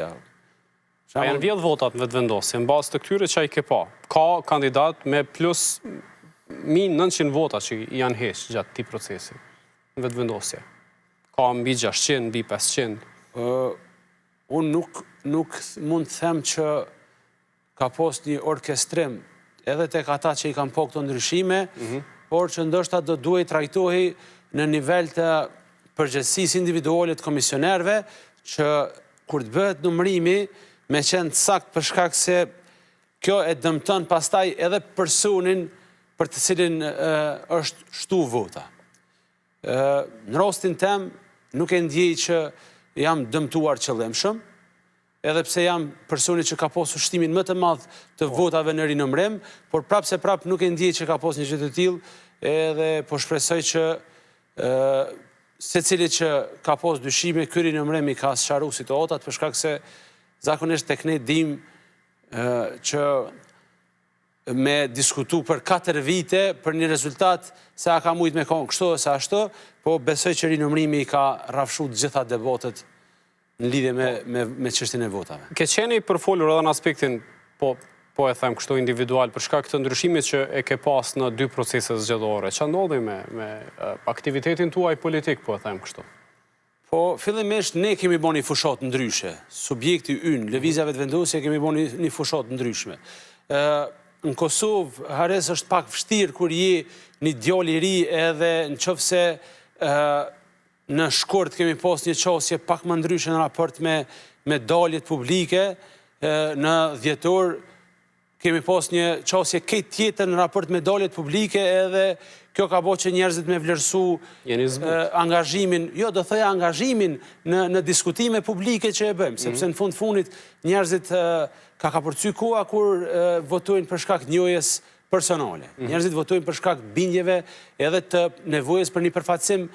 A janë vjedh votat në vetëvendosje, në bazë të këtyre që ai ke pa. Ka kandidat me plus 1900 vota që janë heqë gjatë këtij procesi në vetëvendosje. Ka mbi 600, mbi 500. Unë nuk mund të them që ka pas një orkestrim edhe tek ata që i kanë po këto ndryshime, por që ndoshta do duhet trajtohej në nivel të përgjegjësisë individuale të komisionerëve, që kur të bëhet numërimi me qenë sakt për shkak se kjo e dëmton pastaj edhe personin për të cilin është shtu vota. Në rastin tem nuk e ndjej që jam dëmtuar qëllimshëm, edhe pse jam personi që ka pasur shtimin më të madh të votave në rinumërim, por prapë nuk e ndjej që ka pas një gjë të tillë, edhe po shpresoj që secili që ka pas dyshime, ky rinumërim i ka sqaruar situatat, për shkak se zakonisht tek ne dim që me diskutu për 4 vite për një rezultat se a ka mujt me konë kështu ose ashtu, po besoj që rinumërimi i ka rrafshu të gjitha debatet në lidhje me çështjen e votave. Ke qenë i përfolur edhe në aspektin, po e them kështu individual, për shkak të ndryshimit që e ke pas në 2 procese zgjedhore. Ç'a ndodhi me aktivitetin tuaj politik, po e them kështu? Po, fillimisht ne kemi bën një fushat ndryshe. Subjekti ynë, lëvizja vetëvendosje, kemi bën një fushat ndryshme. Në Kosovë, hares është pak vështirë kur je një djalë i ri edhe nëse në shkurt kemi pas një qasje pak më ndryshe në raport me daljet publike, në dhjetor kemi pas një qasje këtë tjetër në raport me daljet publike, edhe kjo ka bo që njerëzit me vlerësu angazhimin, jo do thoja angazhimin në diskutime publike që e bëjmë, sepse në fundit njerëzit ka përcy koha kur votojnë për shkak njohjes personale. Njerëzit votojnë për shkak bindjeve edhe të nevojës për një përfaqësim